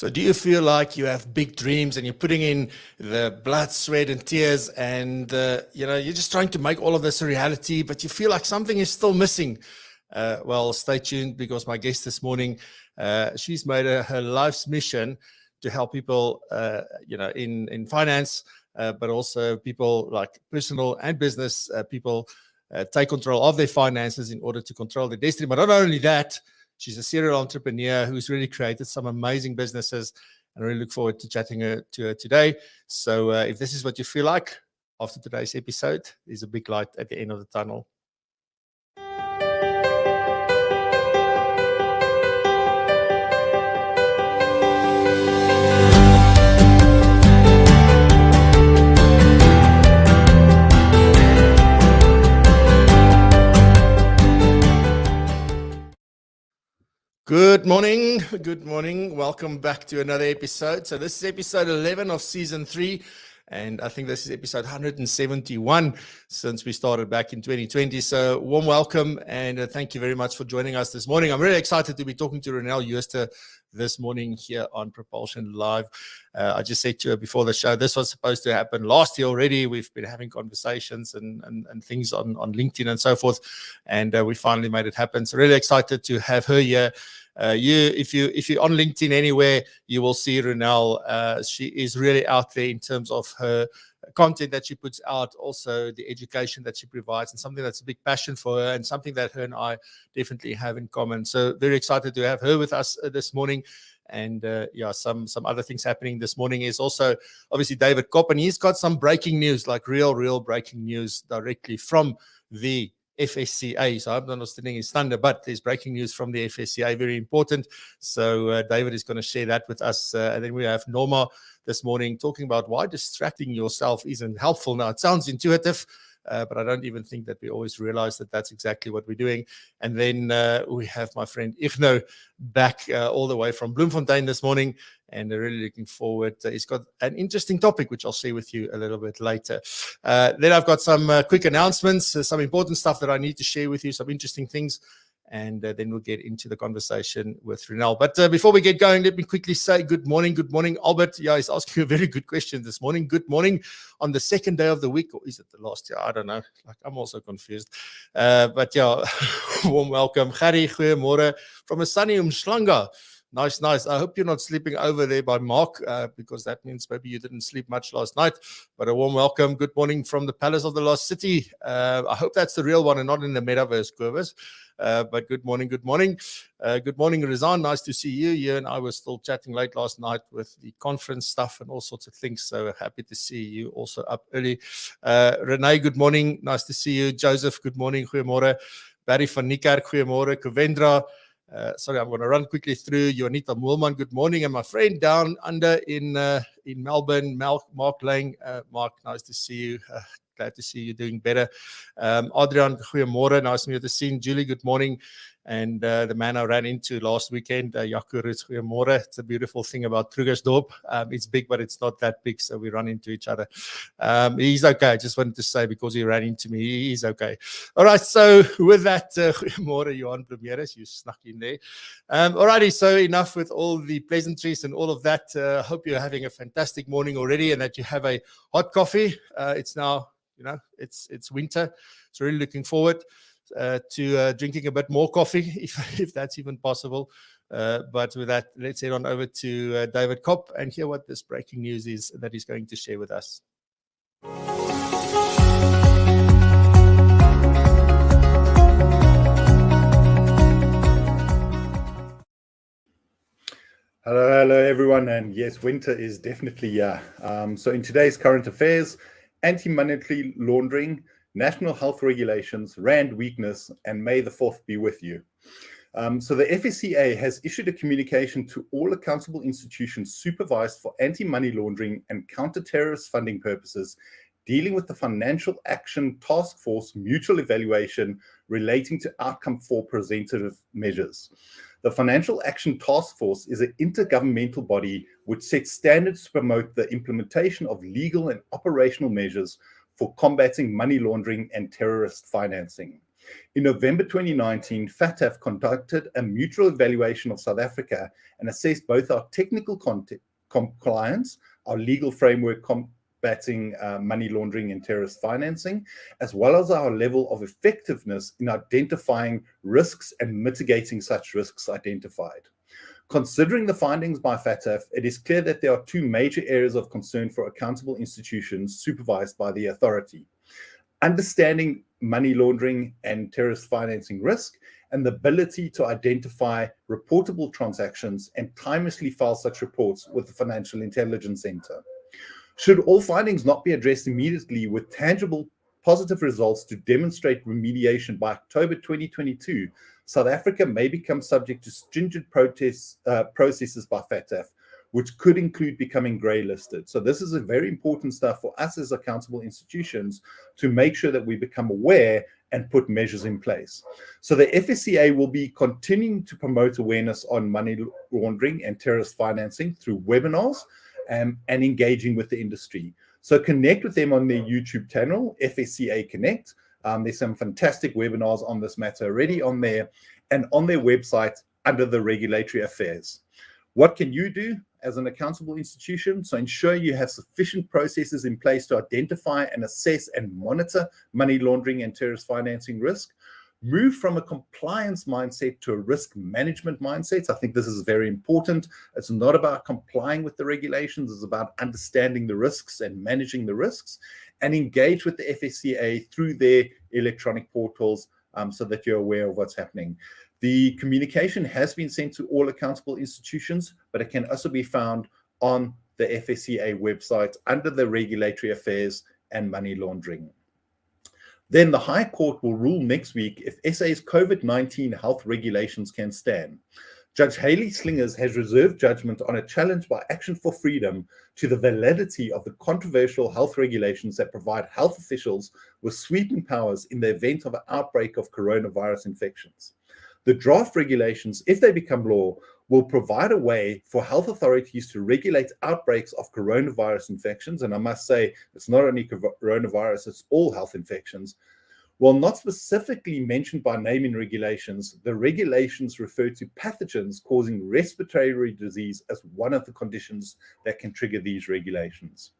So do you feel like you have big dreams and you're putting in the blood, sweat and tears and, you're just trying to make all of this a reality, but you feel like something is still missing? Well, stay tuned because my guest this morning, she's made her life's mission to help people, in finance, but also people like personal and business people take control of their finances in order to control their destiny. But not only that, she's a serial entrepreneur who's really created some amazing businesses, and I really look forward to chatting to her today. So if this is what you feel like after today's episode, there's a big light at the end of the tunnel. Good morning. Good morning. Welcome back to another episode. So this is episode 11 of season 3. And I think this is episode 171 since we started back in 2020. So warm welcome and thank you very much for joining us this morning. I'm really excited to be talking to Ronel Jooste this morning here on PROpulsion Live. I just said to her before the show, this was supposed to happen last year already. We've been having conversations and things on LinkedIn and so forth. And we finally made it happen. So really excited to have her here. If you're on LinkedIn anywhere, you will see Ronel. She is really out there in terms of her content that she puts out, also the education that she provides, and something that's a big passion for her and something that her and I definitely have in common. So very excited to have her with us this morning. And some other things happening this morning is also obviously David Kopp, and he's got some breaking news, like real breaking news directly from the FSCA. So I'm not stealing his thunder, but there's breaking news from the FSCA, very important. So David is going to share that with us. And then we have Norma this morning talking about why distracting yourself isn't helpful. Now, it sounds intuitive, but I don't even think that we always realize that that's exactly what we're doing. And then we have my friend Igno back all the way from Bloemfontein this morning, and really looking forward. He's got an interesting topic, which I'll share with you a little bit later. Then I've got some quick announcements, some important stuff that I need to share with you, some interesting things. And then we'll get into the conversation with Ronel. But before we get going, let me quickly say good morning. Good morning, Albert. Yeah, he's asking you a very good question this morning. Good morning on the second day of the week, or is it the last year? I don't know. Like, I'm also confused. But yeah, warm welcome. Gary, goeiemorgen from a sunny Umhlanga. Nice. I hope you're not sleeping over there by Mark, because that means maybe you didn't sleep much last night. But a warm welcome. Good morning from the Palace of the Lost City. I hope that's the real one and not in the metaverse, Curvers. But good morning. Good morning, Rizan. Nice to see you. You and I were still chatting late last night with the conference stuff and all sorts of things. So happy to see you also up early. Renee, good morning. Nice to see you. Joseph, good morning. Goeiemorgen. Barry van Niekerk, goeiemorgen. Kuvendra. Sorry, I'm going to run quickly through. Jonita Moelman, good morning. And my friend down under in Melbourne, Mark Lang. Mark, nice to see you. Glad to see you doing better. Adrian, goeiemorgen. Nice to see you. Julie, good morning. And the man I ran into last weekend, Jaco Roots, goeiemorgen. It's a beautiful thing about Krugersdorp. It's big, but it's not that big, so we run into each other. He's okay. I just wanted to say, because he ran into me, he's okay. All right, so with that, goeiemorgen, Johan Blomeres, you snuck in there. All righty, so enough with all the pleasantries and all of that. Hope you're having a fantastic morning already and that you have a hot coffee. It's now, it's winter, so really looking forward to drinking a bit more coffee, if that's even possible. But with that, let's head on over to David Kopp and hear what this breaking news is that he's going to share with us. Hello everyone, and yes, winter is definitely here. So in today's current affairs, anti-monetary laundering, national health regulations, rand weakness, and may the 4th be with you. So the FSCA has issued a communication to all accountable institutions supervised for anti-money laundering and counter-terrorist funding purposes, dealing with the Financial Action Task Force mutual evaluation relating to outcome for preventative measures. The Financial Action Task Force is an intergovernmental body which sets standards to promote the implementation of legal and operational measures for combating money laundering and terrorist financing. In November 2019, FATF conducted a mutual evaluation of South Africa and assessed both our technical compliance, our legal framework combating money laundering and terrorist financing, as well as our level of effectiveness in identifying risks and mitigating such risks identified. Considering the findings by FATF, it is clear that there are two major areas of concern for accountable institutions supervised by the authority: understanding money laundering and terrorist financing risk, and the ability to identify reportable transactions and timelessly file such reports with the Financial Intelligence Center. Should all findings not be addressed immediately with tangible positive results to demonstrate remediation by October 2022, South Africa may become subject to stringent processes by FATF, which could include becoming grey listed. So this is a very important stuff for us as accountable institutions to make sure that we become aware and put measures in place. So the FSCA will be continuing to promote awareness on money laundering and terrorist financing through webinars and engaging with the industry. So connect with them on their YouTube channel, FSCA Connect. There's some fantastic webinars on this matter already on there, and on their website under the regulatory affairs. What can you do as an accountable institution? So ensure you have sufficient processes in place to identify and assess and monitor money laundering and terrorist financing risk. Move from a compliance mindset to a risk management mindset. I think this is very important. It's not about complying with the regulations. It's about understanding the risks and managing the risks, and engage with the FSCA through their electronic portals so that you're aware of what's happening. The communication has been sent to all accountable institutions, but it can also be found on the FSCA website under the regulatory affairs and money laundering. Then the High Court will rule next week if SA's COVID-19 health regulations can stand. Judge Haley Slingers has reserved judgment on a challenge by Action for Freedom to the validity of the controversial health regulations that provide health officials with sweeping powers in the event of an outbreak of coronavirus infections. The draft regulations, if they become law, will provide a way for health authorities to regulate outbreaks of coronavirus infections. And I must say, it's not only coronavirus, it's all health infections. While not specifically mentioned by name in regulations, the regulations refer to pathogens causing respiratory disease as one of the conditions that can trigger these regulations.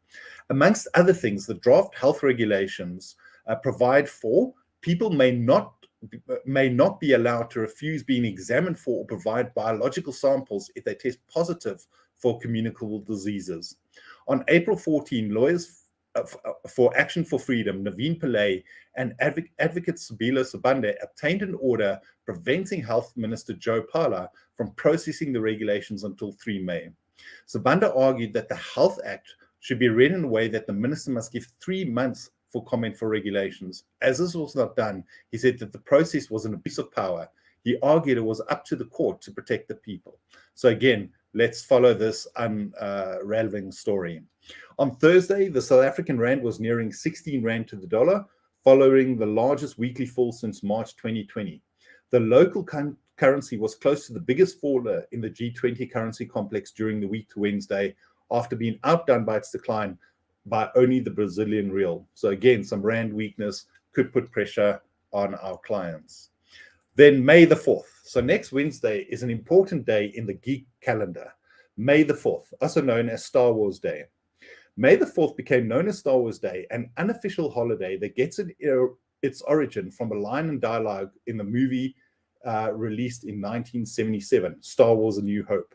Amongst other things, the draft health regulations provide for people may not be allowed to refuse being examined for or provide biological samples if they test positive for communicable diseases. On April 14, lawyers for Action for Freedom, Naveen Pillay, and advocate Sabila Sabande obtained an order preventing Health Minister Joe Pala from processing the regulations until 3 May. Sabanda argued that the Health Act should be read in a way that the minister must give 3 months for comment for regulations. As this was not done, he said that the process was an abuse of power. He argued it was up to the court to protect the people. So again, let's follow this unraveling story. On Thursday, the South African rand was nearing 16 rand to the dollar, following the largest weekly fall since March 2020. The local currency was close to the biggest faller in the G20 currency complex during the week to Wednesday, after being outdone by its decline by only the Brazilian real. So again, some rand weakness could put pressure on our clients. Then May the 4th. So next Wednesday is an important day in the geek calendar. May the 4th, also known as Star Wars Day. May the 4th became known as Star Wars Day, an unofficial holiday that gets its origin from a line and dialogue in the movie released in 1977, Star Wars: A New Hope.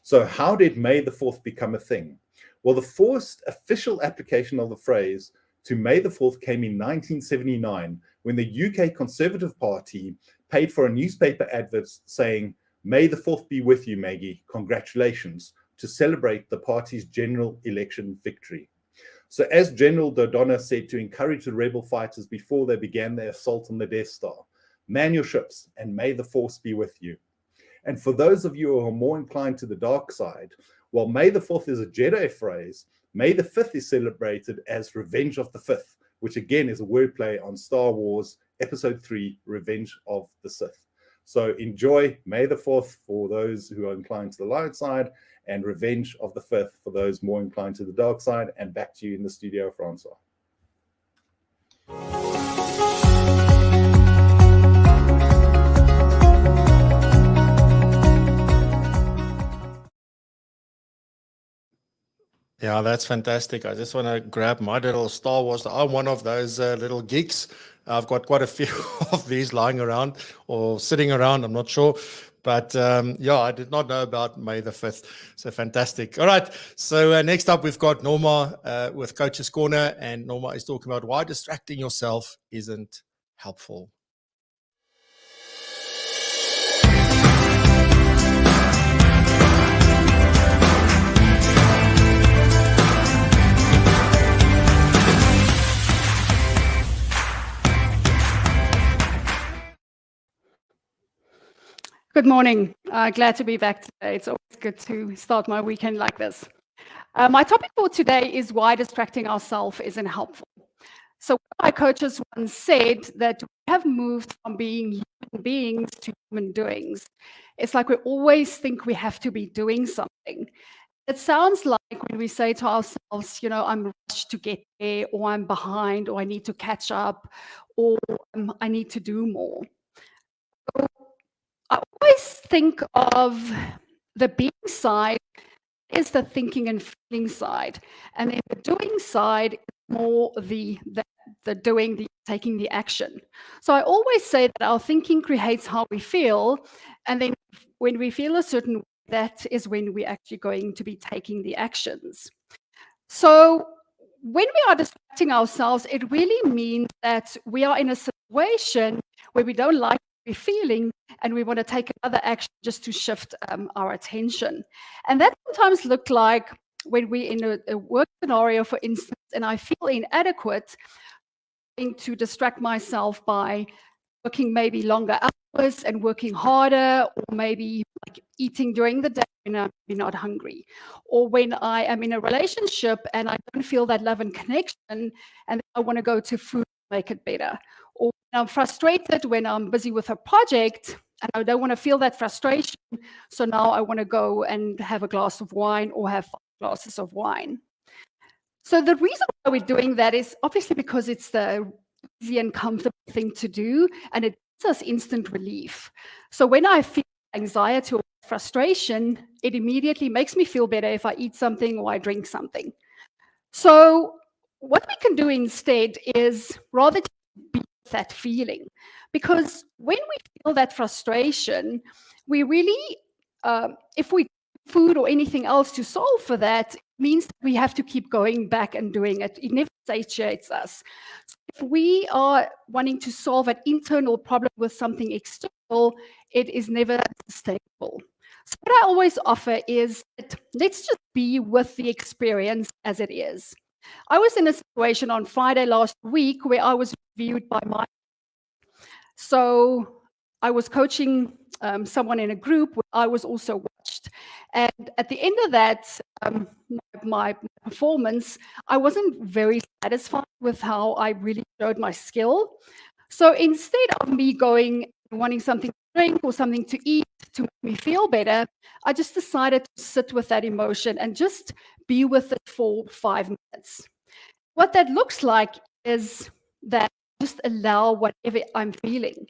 So how did May the 4th become a thing? Well, the first official application of the phrase to May the 4th came in 1979, when the UK Conservative Party paid for a newspaper advert saying, "May the 4th be with you, Maggie. Congratulations," to celebrate the party's general election victory. So as General Dodonna said to encourage the rebel fighters before they began their assault on the Death Star, "Man your ships and may the force be with you." And for those of you who are more inclined to the dark side, while May the 4th is a Jedi phrase, May the 5th is celebrated as Revenge of the 5th, which again is a wordplay on Star Wars Episode 3, Revenge of the Sith. So enjoy May the 4th for those who are inclined to the light side, and Revenge of the 5th for those more inclined to the dark side. And back to you in the studio, Francois. Yeah, that's fantastic. I just want to grab my little Star Wars. I'm one of those little geeks. I've got quite a few of these lying around or sitting around. I'm not sure. But yeah, I did not know about May the 5th. So fantastic. All right. So next up, we've got Norma with Coach's Corner. And Norma is talking about why distracting yourself isn't helpful. Good morning. Glad to be back today. It's always good to start my weekend like this. My topic for today is why distracting ourselves isn't helpful. So my coaches once said that we have moved from being human beings to human doings. It's like we always think we have to be doing something. It sounds like when we say to ourselves, you know, I'm rushed to get there, or I'm behind, or I need to catch up, or I need to do more. So I always think of the being side is the thinking and feeling side, and then the doing side is more the doing, the taking the action. So I always say that our thinking creates how we feel, and then when we feel a certain way, that is when we're actually going to be taking the actions. So when we are distracting ourselves, it really means that we are in a situation where we don't like what we're feeling, and we want to take another action just to shift our attention. And that sometimes look like when we're in a work scenario, for instance, and I feel inadequate, to distract myself by working maybe longer hours and working harder, or maybe like eating during the day when I'm not hungry, or when I am in a relationship and I don't feel that love and connection, and I want to go to food to make it better, or when I'm frustrated when I'm busy with a project and I don't want to feel that frustration, so now I want to go and have a glass of wine or have 5 glasses of wine. So the reason why we're doing that is obviously because it's the easy and comfortable thing to do, and it gives us instant relief. So when I feel anxiety or frustration, it immediately makes me feel better if I eat something or I drink something. So what we can do instead is rather be with that feeling, because when we feel that frustration, we really, if we food or anything else to solve for that, means that we have to keep going back and doing it. It never satiates us. So if we are wanting to solve an internal problem with something external, it is never sustainable. So what I always offer is that let's just be with the experience as it is. I was in a situation on Friday last week where I was reviewed by my. So I was coaching someone in a group where I was also watched. And at the end of that, my performance, I wasn't very satisfied with how I really showed my skill. So instead of me going and wanting something to drink or something to eat to make me feel better, I just decided to sit with that emotion and just be with it for 5 minutes. What that looks like is that just allow whatever I'm feeling.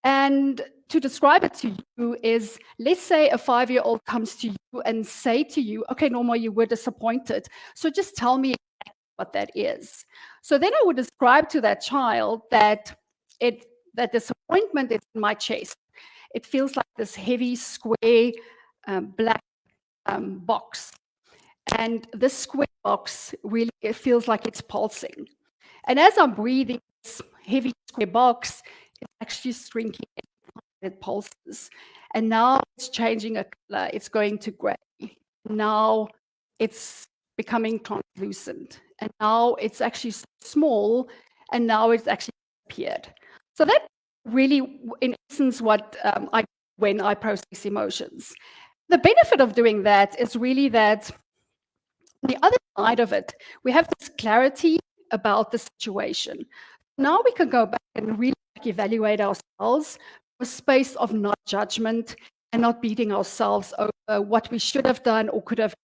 And to describe it to you is, let's say a 5-year-old comes to you and say to you, okay, Norma, you were disappointed. So just tell me exactly what that is. So then I would describe to that child that that disappointment is in my chest. It feels like this heavy, square, black box. And this square box really, it feels like it's pulsing. And as I'm breathing this heavy square box, it's actually shrinking. It pulses, and now it's changing a color. It's going to gray. Now it's becoming translucent, and now it's actually small, and now it's actually appeared. So that really, in essence, what I do when I process emotions. The benefit of doing that is really that the other side of it, we have this clarity about the situation. Now we can go back and really evaluate ourselves, a space of not judgment and not beating ourselves over what we should have done or could have.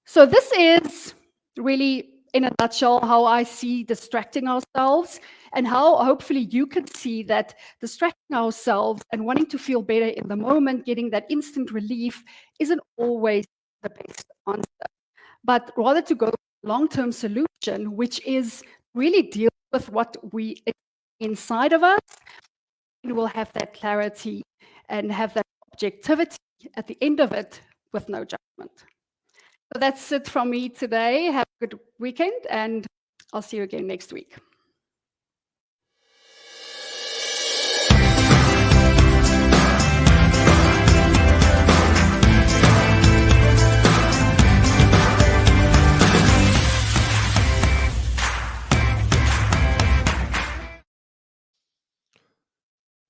So this is really, in a nutshell, how I see distracting ourselves, and how hopefully you can see that distracting ourselves and wanting to feel better in the moment, getting that instant relief, isn't always the best answer. but rather to go long-term solution, which is really deal with what we inside of us, and we'll have that clarity and have that objectivity at the end of it with no judgment. So that's it from me today. Have a good weekend, and I'll see you again next week.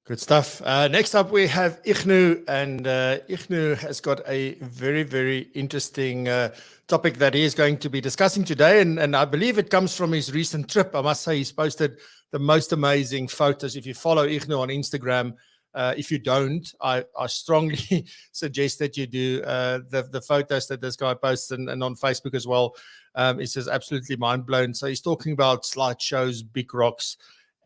Good stuff. Next up, we have Ignu, and Ignu has got a very, very interesting topic that he is going to be discussing today, and I believe it comes from his recent trip. I must say he's posted the most amazing photos. If you follow Ignu on Instagram, if you don't, I strongly suggest that you do. The photos that this guy posts and on Facebook as well, it's just absolutely mind-blown. So he's talking about slideshows, big rocks,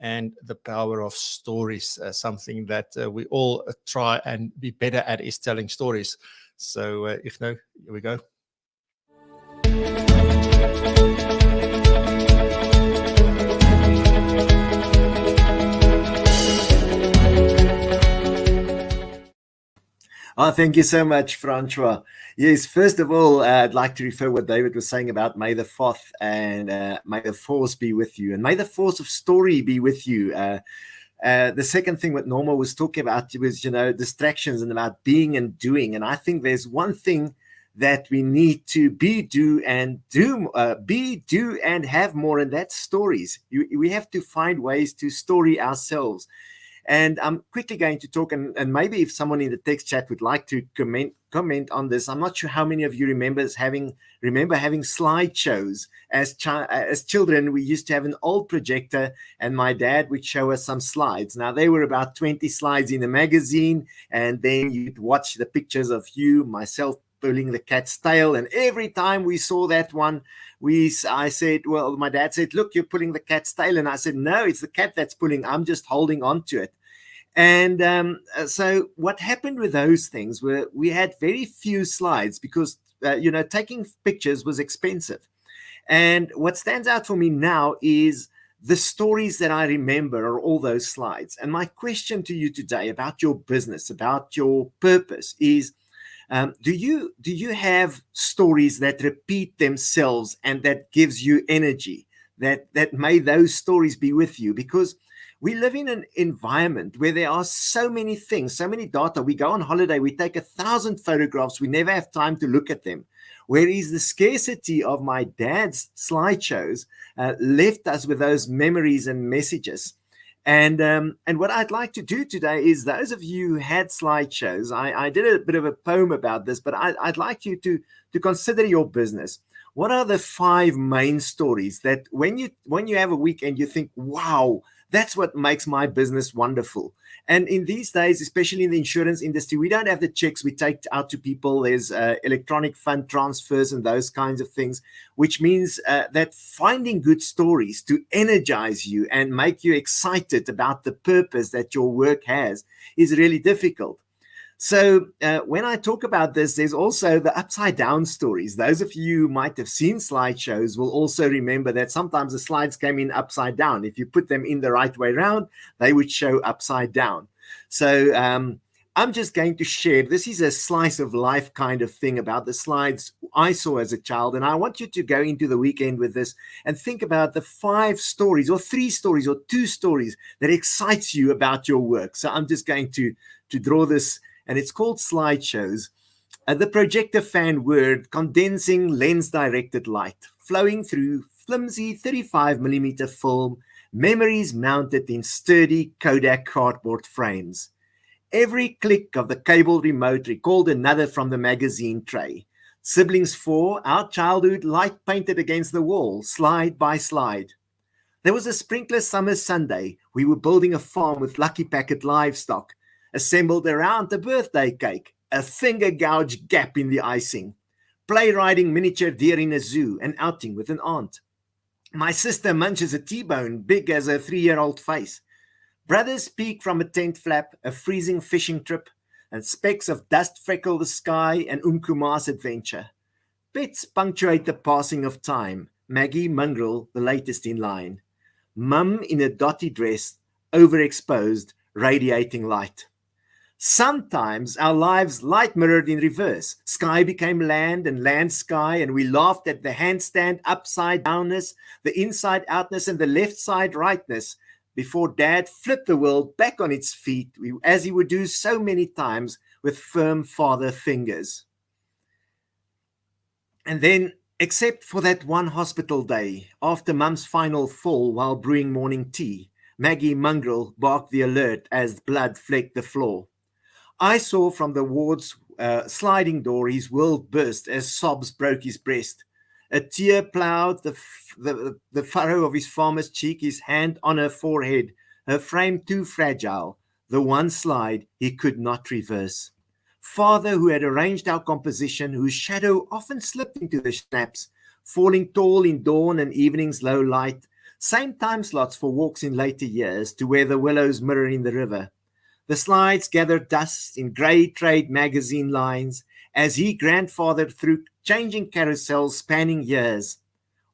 and the power of stories, something that we all try and be better at is telling stories. So, Ignu, here we go. Oh, thank you so much, Francois. Yes, first of all, I'd like to refer what David was saying about May the 4th, and may the force be with you, and may the force of story be with you. The second thing what Norma was talking about was, distractions and about being and doing. And I think there's one thing that we need to be, do, and have more, and that's stories. We have to find ways to story ourselves. And I'm quickly going to talk, and maybe if someone in the text chat would like to comment on this. I'm not sure how many of you remember having slideshows. As children, we used to have an old projector, and my dad would show us some slides. Now, they were about 20 slides in a magazine, and then you'd watch the pictures of myself, pulling the cat's tail. And every time we saw that one, my dad said, "Look, you're pulling the cat's tail." And I said, "No, it's the cat that's pulling. I'm just holding on to it." And so what happened with those things were we had very few slides because, taking pictures was expensive. And what stands out for me now is the stories that I remember are all those slides. And my question to you today about your business, about your purpose is, do you have stories that repeat themselves and that gives you energy? That may those stories be with you, because we live in an environment where there are so many things, so many data. We go on holiday, we take 1,000 photographs, we never have time to look at them. Whereas the scarcity of my dad's slideshows left us with those memories and messages. And what I'd like to do today is, those of you who had slideshows, I did a bit of a poem about this, but I'd like you to consider your business. What are the 5 main stories that when you have a weekend, you think, wow, that's what makes my business wonderful? And in these days, especially in the insurance industry, we don't have the checks we take out to people. There's electronic fund transfers and those kinds of things, which means that finding good stories to energize you and make you excited about the purpose that your work has is really difficult. So when I talk about this, there's also the upside down stories. Those of you who might have seen slideshows will also remember that sometimes the slides came in upside down. If you put them in the right way around, they would show upside down. So I'm just going to share, this is a slice of life kind of thing about the slides I saw as a child. And I want you to go into the weekend with this and think about the 5 stories or 3 stories or 2 stories that excites you about your work. So I'm just going to draw this, and it's called slideshows. The projector fan word, condensing lens-directed light, flowing through flimsy 35mm film, memories mounted in sturdy Kodak cardboard frames. Every click of the cable remote recalled another from the magazine tray. Siblings 4, our childhood, light painted against the wall, slide by slide. There was a sprinkler summer Sunday. We were building a farm with Lucky Packet livestock. Assembled around the birthday cake, a finger gouge gap in the icing. Play riding miniature deer in a zoo, an outing with an aunt. My sister munches a T-bone big as a 3-year-old face. Brothers peek from a tent flap, a freezing fishing trip, and specks of dust freckle the sky, and Umkuma's adventure. Pets punctuate the passing of time. Maggie Mongrel, the latest in line. Mum in a dotty dress, overexposed, radiating light. Sometimes our lives light mirrored in reverse. Sky became land and land sky, and we laughed at the handstand upside downness, the inside outness, and the left side rightness before Dad flipped the world back on its feet, as he would do so many times with firm father fingers. And then, except for that one hospital day, after Mum's final fall while brewing morning tea, Maggie Mongrel barked the alert as blood flecked the floor. I saw from the ward's sliding door his world burst as sobs broke his breast. A tear ploughed the furrow of his farmer's cheek, his hand on her forehead, her frame too fragile, the one slide he could not reverse. Father, who had arranged our composition, whose shadow often slipped into the snaps, falling tall in dawn and evening's low light, same time slots for walks in later years to where the willows mirror in the river. The slides gathered dust in grey trade magazine lines as he grandfathered through changing carousels spanning years.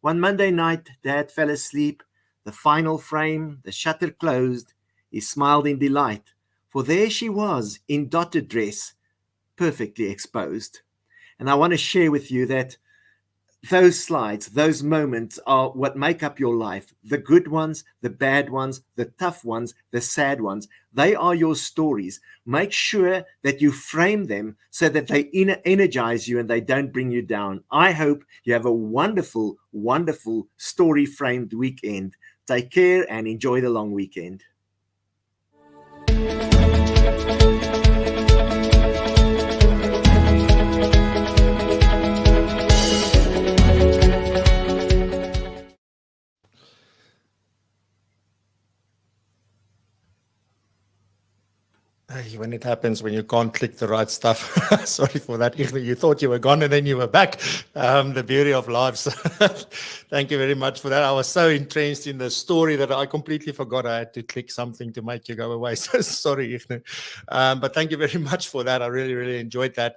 One Monday night, Dad fell asleep, the final frame, the shutter closed. He smiled in delight, for there she was in dotted dress, perfectly exposed. And I want to share with you that those slides, those moments are what make up your life. The good ones, the bad ones, the tough ones, the sad ones. They are your stories. Make sure that you frame them so that they energize you and they don't bring you down. I hope you have a wonderful, wonderful story-framed weekend. Take care and enjoy the long weekend. When it happens, when you can't click the right stuff. Sorry for that. You thought you were gone and then you were back. The beauty of life. So thank you very much for that. I was so entrenched in the story that I completely forgot I had to click something to make you go away. So sorry, but thank you very much for that. I really, really enjoyed that.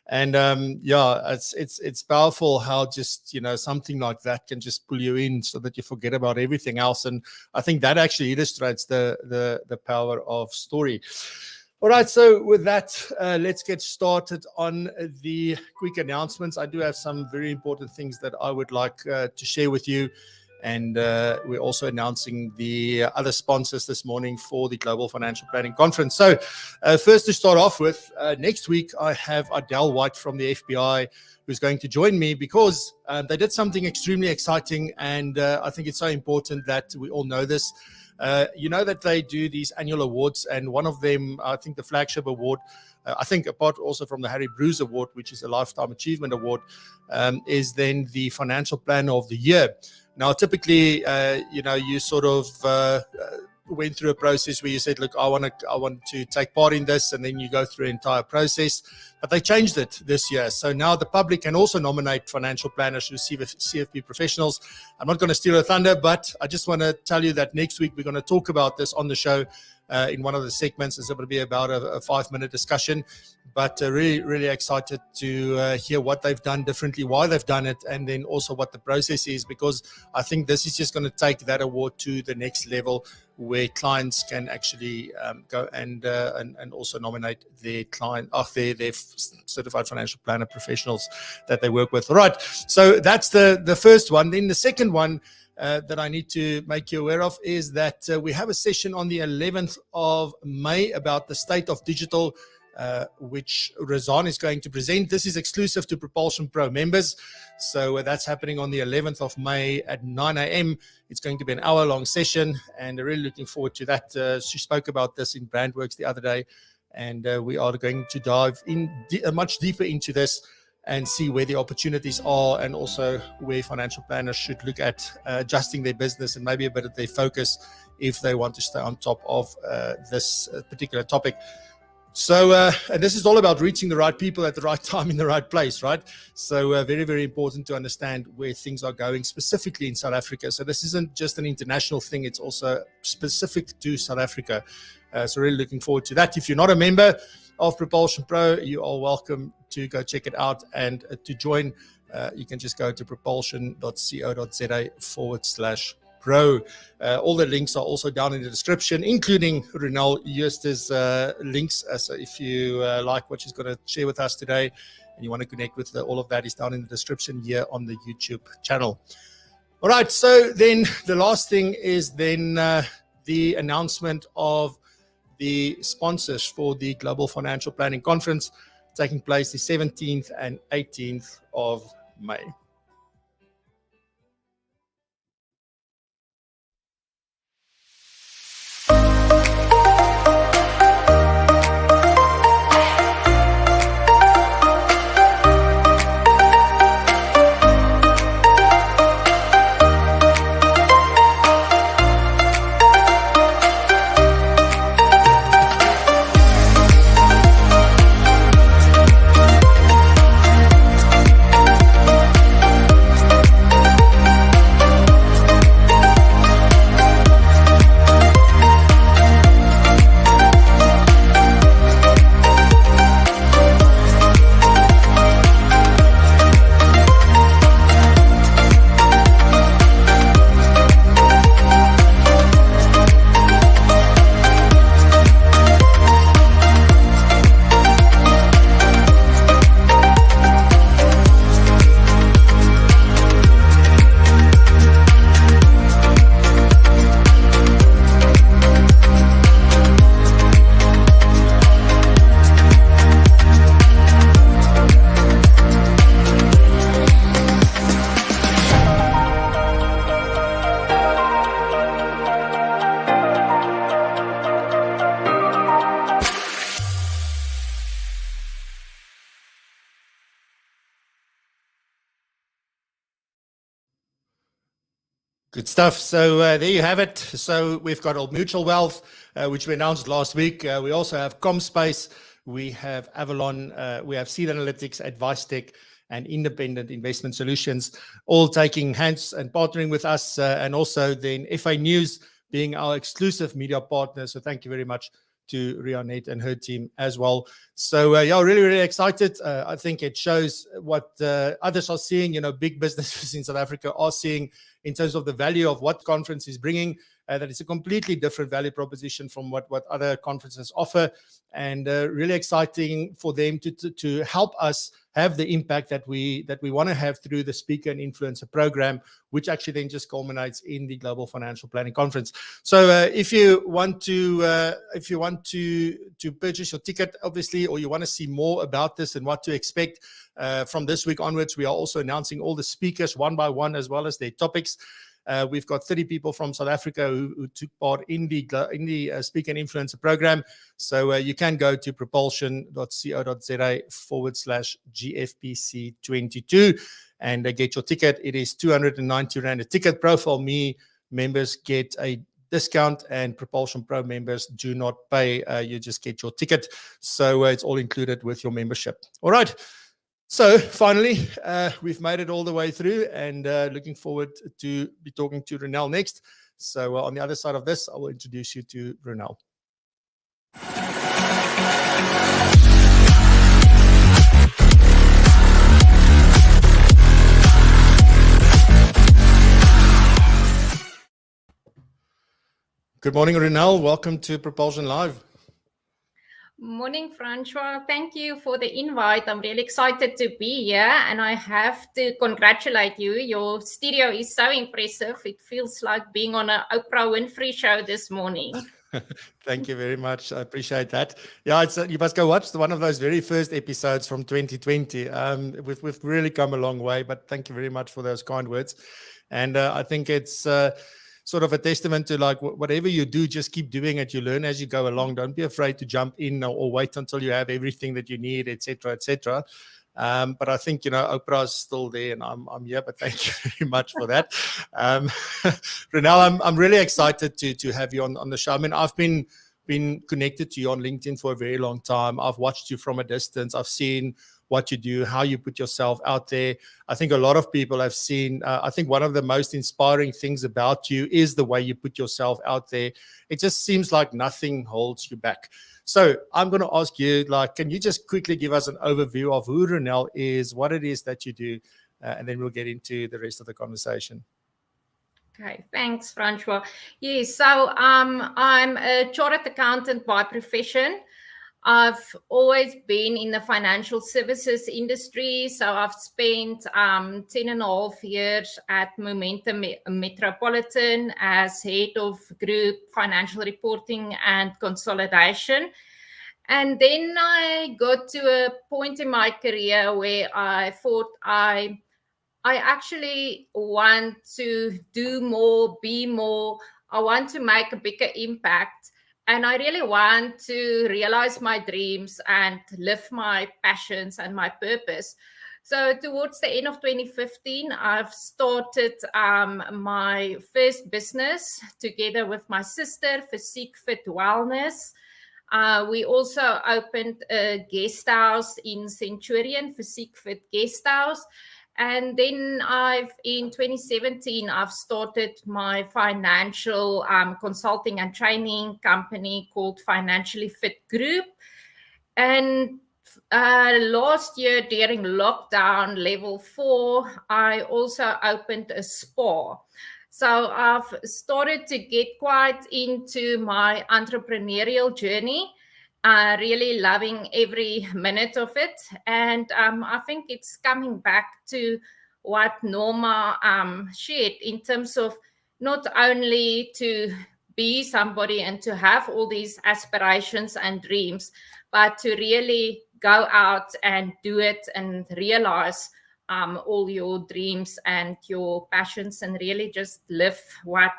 And yeah, it's powerful how just, something like that can just pull you in so that you forget about everything else. And I think that actually illustrates the power of story. All right, so with that, let's get started on the quick announcements. I do have some very important things that I would like to share with you. And we're also announcing the other sponsors this morning for the Global Financial Planning Conference. So first to start off with, next week I have Adele White from the FBI who's going to join me because they did something extremely exciting. And I think it's so important that we all know this. You know that they do these annual awards, and one of them, I think the flagship award, I think apart also from the Harry Bruce Award, which is a Lifetime Achievement Award, is then the Financial Planner of the Year. Now, typically, you sort of went through a process where you said, look, I want to take part in this, and then you go through the entire process. But they changed it this year. So now the public can also nominate financial planners to CFP professionals. I'm not going to steal the thunder, but I just want to tell you that next week we're going to talk about this on the show in one of the segments. It's going to be about a 5-minute discussion. But really, really excited to hear what they've done differently, why they've done it, and then also what the process is, because I think this is just going to take that award to the next level where clients can actually go and also nominate their client, their certified financial planner professionals that they work with. All right, so that's the first one. Then the second one that I need to make you aware of is that we have a session on the 11th of May about the state of digital, which Razan is going to present. This is exclusive to PROpulsion Pro members. So that's happening on the 11th of May at 9 a.m. It's going to be an hour-long session, and really looking forward to that. She spoke about this in Brandworks the other day, and we are going to dive in much deeper into this and see where the opportunities are, and also where financial planners should look at adjusting their business and maybe a bit of their focus if they want to stay on top of this particular topic. So, and this is all about reaching the right people at the right time in the right place, right? So very, very important to understand where things are going specifically in South Africa. So this isn't just an international thing, it's also specific to South Africa. So really looking forward to that. If you're not a member of PROpulsion Pro, you are welcome to go check it out and to join you can just go to propulsion.co.za/pro. All the links are also down in the description, including Ronel Jooste's links. So if you like what she's going to share with us today and you want to connect with all of that, is down in the description here on the YouTube channel. All right, so then the last thing is then the announcement of the sponsors for the Global Financial Planning Conference taking place the 17th and 18th of May. Good stuff. So there you have it. So we've got Old Mutual Wealth, which we announced last week. We also have ComSpace, we have Avalon, we have Seed Analytics, Advice Tech, and Independent Investment Solutions, all taking hands and partnering with us, and also then FA News being our exclusive media partner. So thank you very much to Rianet and her team as well. So yeah, really, really excited. I think it shows what others are seeing, big businesses in South Africa are seeing in terms of the value of what conference is bringing, that it's a completely different value proposition from what other conferences offer, and really exciting for them to help us have the impact that we want to have through the speaker and influencer program, which actually then just culminates in the Global Financial Planning Conference. So if you want to purchase your ticket, obviously, or you want to see more about this and what to expect from this week onwards, we are also announcing all the speakers one by one as well as their topics. We've got 30 people from South Africa who took part in the Speaker and Influencer program. So you can go to propulsion.co.za/GFPC22 and get your ticket. It is 290 Rand a ticket. Profile Me members get a discount, and Propulsion Pro members do not pay. You just get your ticket. So it's all included with your membership. All right. So finally, we've made it all the way through, and looking forward to be talking to Ronel next. So on the other side of this, I will introduce you to Ronel. Good morning, Ronel. Welcome to Propulsion Live. Morning, Francois. Thank you for the invite. I'm really excited to be here, and I have to congratulate you. Your studio is so impressive. It feels like being on an Oprah Winfrey show this morning. Thank you very much. I appreciate that. Yeah, you must go watch one of those very first episodes from 2020. We've really come a long way, but thank you very much for those kind words. And I think it's sort of a testament to like whatever you do, just keep doing it. You learn as you go along. Don't be afraid to jump in or wait until you have everything that you need, etc., etc. But I think, Oprah is still there, and I'm here, but thank you very much for that. Ronel, I'm really excited to have you on the show. I mean, I've been connected to you on LinkedIn for a very long time. I've watched you from a distance. I've seen what you do, how you put yourself out there. I think a lot of people have seen, I think one of the most inspiring things about you is the way you put yourself out there. It just seems like nothing holds you back. So I'm going to ask you, can you just quickly give us an overview of who Ronel is, what it is that you do, and then we'll get into the rest of the conversation. Okay, thanks, Francois. Yes, so I'm a chartered accountant by profession. I've always been in the financial services industry. So I've spent 10.5 years at Momentum Metropolitan as head of group financial reporting and consolidation. And then I got to a point in my career where I thought I actually want to do more, be more. I want to make a bigger impact. And I really want to realize my dreams and live my passions and my purpose. So towards the end of 2015, I've started my first business together with my sister, PhysEQFiT Wellness. We also opened a guest house in Centurion, PhysEQFiT Guesthouse. And then in 2017, I've started my financial consulting and training company called Financially Fit Group. And last year during lockdown level 4, I also opened a spa. So I've started to get quite into my entrepreneurial journey. Really loving every minute of it. And I think it's coming back to what Norma shared in terms of not only to be somebody and to have all these aspirations and dreams, but to really go out and do it and realize all your dreams and your passions and really just live what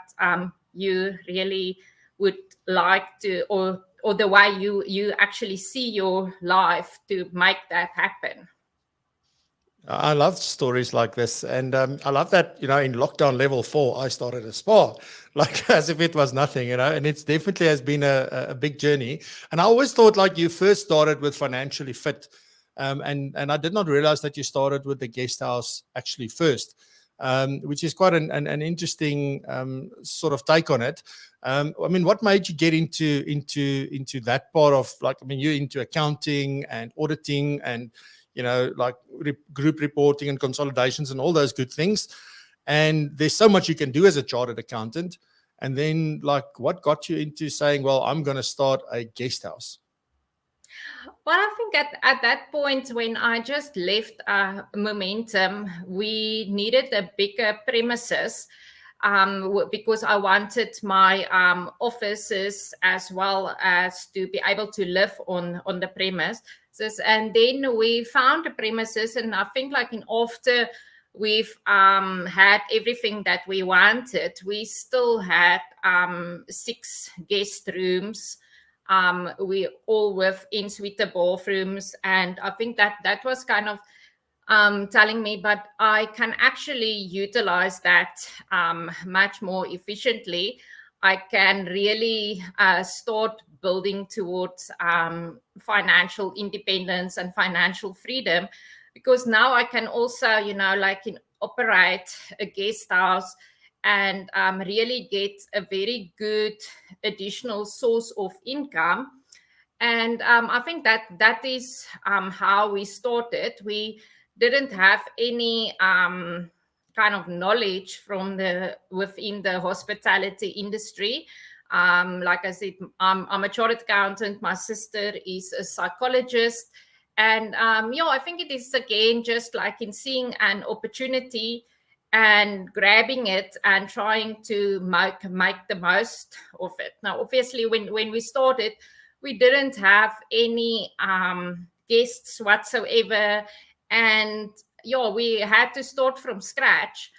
you really would like to, or the way you actually see your life to make that happen. I love stories like this. And I love that, in lockdown level 4, I started a spa, like as if it was nothing, and it's definitely has been a big journey. And I always thought like you first started with Financially Fit. And I did not realize that you started with the guest house actually first, which is quite an interesting sort of take on it. I mean, what made you get into that part of, like, I mean, you're into accounting and auditing and, like group reporting and consolidations and all those good things. And there's so much you can do as a chartered accountant. And then, like, what got you into saying, well, I'm going to start a guest house? Well, I think at that point when I just left Momentum, we needed a bigger premises because I wanted my offices as well as to be able to live on the premises. And then we found the premises, and I think like after we've had everything that we wanted, we still had 6 guest rooms. We all with in-suite bathrooms, and I think that was kind of telling me, but I can actually utilize that much more efficiently. I can really start building towards financial independence and financial freedom, because now I can also, operate a guest house and really get a very good additional source of income. And I think that is how we started. We didn't have any kind of knowledge from within the hospitality industry. Like I said, I'm a chartered accountant. My sister is a psychologist. And I think it is, again, just like in seeing an opportunity and grabbing it and trying to make the most of it. Now, obviously, when we started, we didn't have any guests whatsoever. And we had to start from scratch.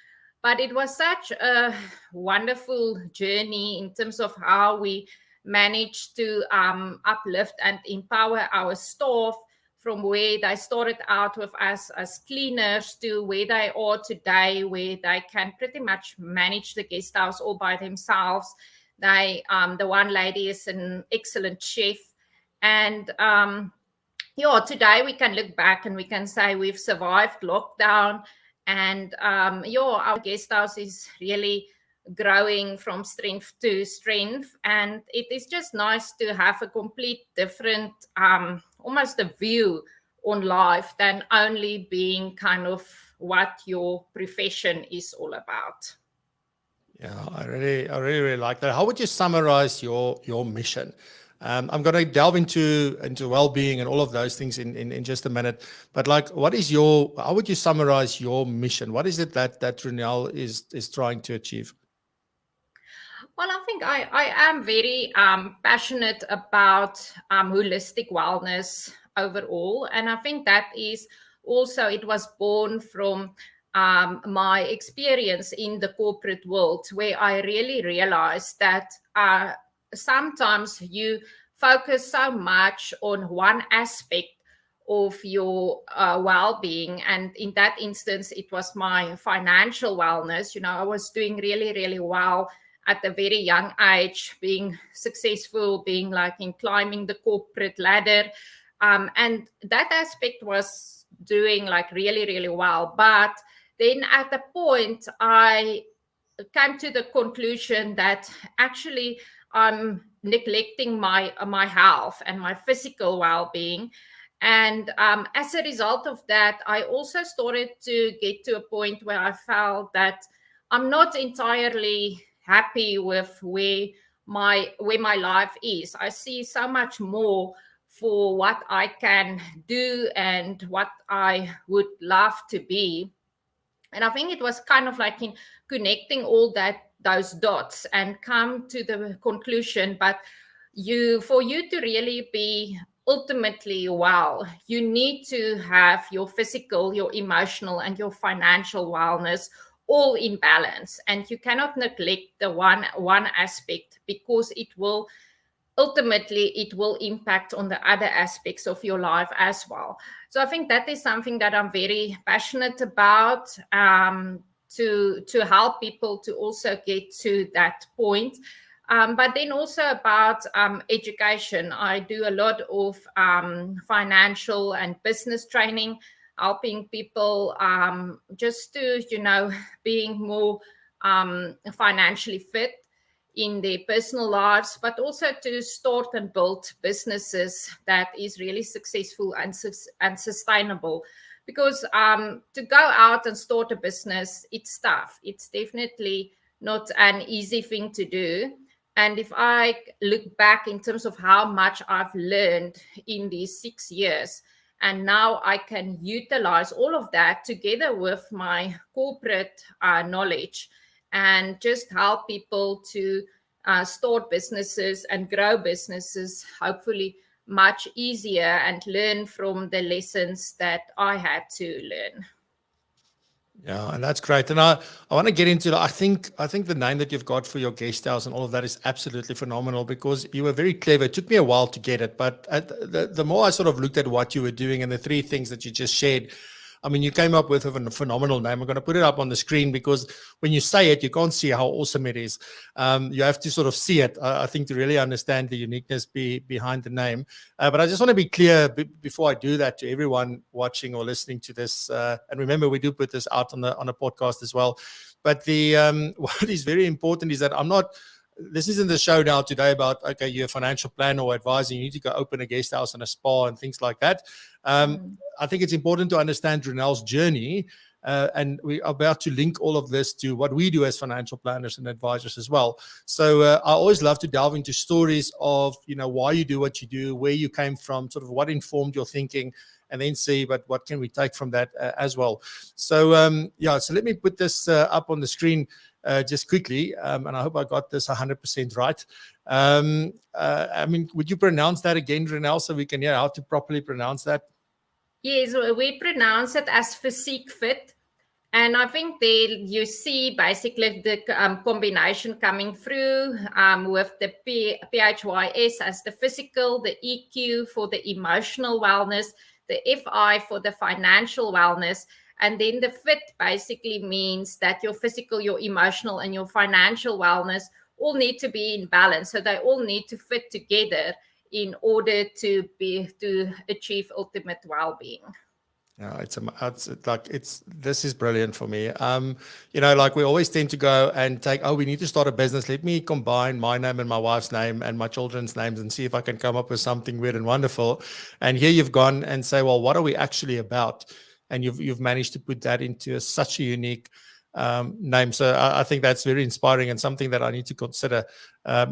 But it was such a wonderful journey in terms of how we managed to uplift and empower our staff from where they started out with us as cleaners to where they are today, where they can pretty much manage the guest house all by themselves. The one lady is an excellent chef. And today we can look back and we can say we've survived lockdown. And our guest house is really growing from strength to strength. And it is just nice to have a complete different, almost a view on life than only being kind of what your profession is all about. Yeah, I really like that. How would you summarize your mission? I'm going to delve into well-being and all of those things in just a minute. But like, how would you summarize your mission? What is it that Ronel is trying to achieve? Well, I think I am very passionate about holistic wellness overall. And I think that is also, it was born from my experience in the corporate world, where I really realized that sometimes you focus so much on one aspect of your well-being. And in that instance, it was my financial wellness. You know, I was doing really, really well at a very young age, being successful, being like in climbing the corporate ladder. And that aspect was doing like really, really well. But then at the point, I came to the conclusion that actually I'm neglecting my health and my physical well-being. And as a result of that, I also started to get to a point where I felt that I'm not entirely happy with where my life is. I see so much more for what I can do and what I would love to be. And I think it was kind of like in connecting all those dots and come to the conclusion, but for you to really be ultimately well, you need to have your physical, your emotional, and your financial wellness all in balance. And you cannot neglect the one aspect, because it will impact on the other aspects of your life as well. So I think that is something that I'm very passionate about, to help people to also get to that point. But then also about education. I do a lot of financial and business training, helping people just to, being more financially fit in their personal lives, but also to start and build businesses that is really successful and sustainable. Because to go out and start a business, it's tough. It's definitely not an easy thing to do. And if I look back in terms of how much I've learned in these 6 years, and now I can utilize all of that together with my corporate knowledge, and just help people to start businesses and grow businesses, hopefully much easier, and learn from the lessons that I had to learn. Yeah, and that's great. And I want to get into, I think the name that you've got for your guest house and all of that is absolutely phenomenal, because you were very clever. It took me a while to get it, but the more I sort of looked at what you were doing and the three things that you just shared, I mean, you came up with a phenomenal name. I'm going to put it up on the screen, because when you say it, you can't see how awesome it is. You have to sort of see it, I think, to really understand the uniqueness behind the name. But I just want to be clear before I do that to everyone watching or listening to this. And remember, we do put this out on a podcast as well. But what is very important is that this isn't the show now today about, okay, you're a financial planner or advisor, you need to go open a guest house and a spa and things like that. I think it's important to understand Ronel's journey, and we are about to link all of this to what we do as financial planners and advisors as well. So I always love to delve into stories of, why you do what you do, where you came from, sort of what informed your thinking, and then see, but what can we take from that as well. So so let me put this up on the screen just quickly, and I hope I got this 100% right. I mean, would you pronounce that again, Ronel, so we can hear how to properly pronounce that? Yes, we pronounce it as PhysEQFiT. And I think there you see basically the combination coming through with the PHYS as the physical, the EQ for the emotional wellness, the FI for the financial wellness. And then the fit basically means that your physical, your emotional, and your financial wellness all need to be in balance. So they all need to fit together in order to achieve ultimate well-being. Yeah, this is brilliant for me. Like we always tend to go and we need to start a business. Let me combine my name and my wife's name and my children's names and see if I can come up with something weird and wonderful. And here you've gone and say, well, what are we actually about? and you've managed to put that into such a unique name. So I think that's very inspiring and something that I need to consider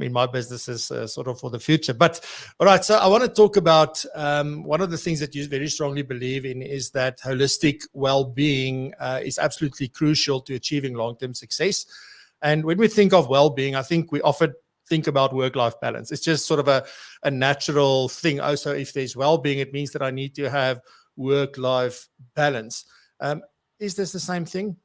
in my businesses sort of for the future. But all right, so I want to talk about one of the things that you very strongly believe in is that holistic well-being is absolutely crucial to achieving long-term success. And when we think of well-being, I think we often think about work-life balance. It's just sort of a natural thing. Also, if there's well-being, it means that I need to have work-life balance. Is this the same thing?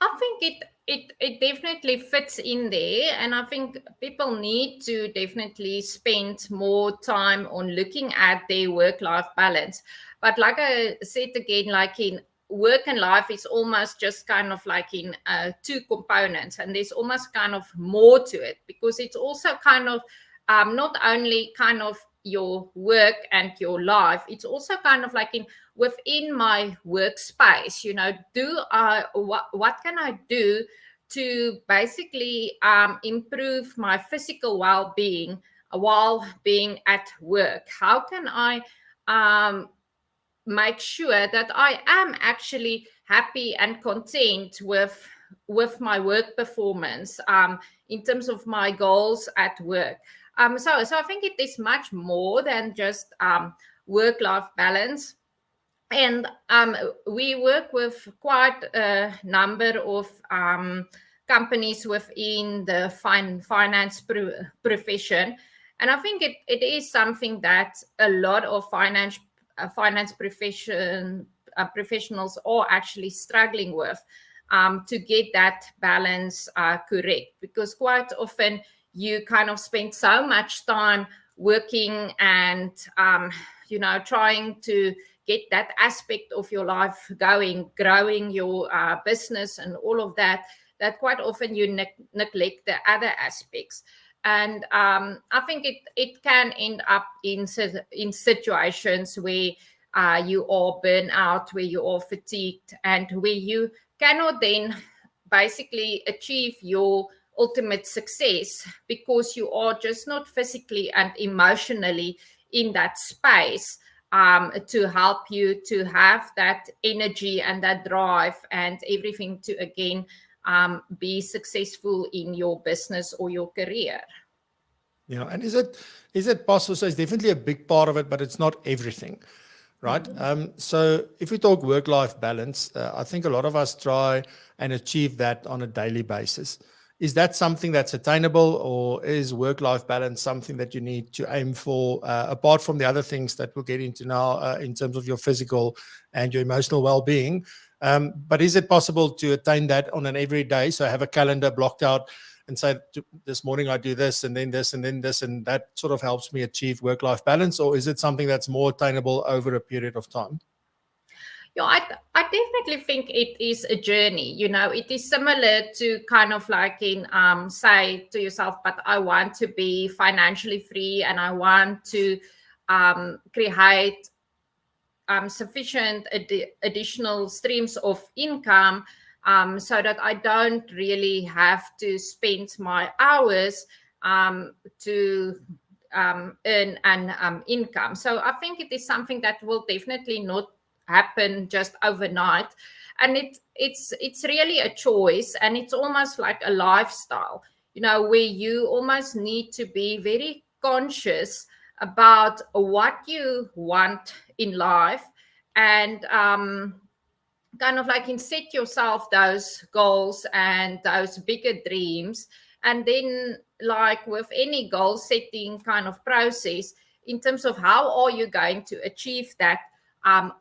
I think it definitely fits in there, and I think people need to definitely spend more time on looking at their work-life balance. But like I said again, like in work and life is almost just kind of like in two components, and there's almost kind of more to it, because it's also kind of not only kind of your work and your life, it's also kind of like within my workspace, you know, what can I do to basically improve my physical well-being while being at work? How can I make sure that I am actually happy and content with my work performance in terms of my goals at work? So I think it is much more than just work-life balance. And we work with quite a number of companies within the finance profession. And I think it is something that a lot of finance professionals are actually struggling with, to get that balance correct. Because quite often you kind of spend so much time working and, you know, trying to get that aspect of your life going, growing your business and all of that, that quite often you neglect the other aspects. And I think it can end up in situations where you are burnt out, where you are fatigued, and where you cannot then basically achieve your ultimate success, because you are just not physically and emotionally in that space to help you to have that energy and that drive and everything to again be successful in your business or your career. Yeah, and is it possible? So it's definitely a big part of it, but it's not everything, right? Mm-hmm. So if we talk work-life balance, I think a lot of us try and achieve that on a daily basis. Is that something that's attainable, or is work-life balance something that you need to aim for, apart from the other things that we'll get into now in terms of your physical and your emotional well-being? But is it possible to attain that on an everyday? So have a calendar blocked out and say, this morning I do this, and then this, and then this, and that sort of helps me achieve work-life balance? Or is it something that's more attainable over a period of time? Yeah, I definitely think it is a journey. You know, it is similar to kind of like in say to yourself, but I want to be financially free and I want to create sufficient additional streams of income so that I don't really have to spend my hours to earn an income. So I think it is something that will definitely not happen just overnight, and it's really a choice, and it's almost like a lifestyle, you know, where you almost need to be very conscious about what you want in life, and kind of like set yourself those goals and those bigger dreams. And then, like with any goal setting kind of process, in terms of how are you going to achieve that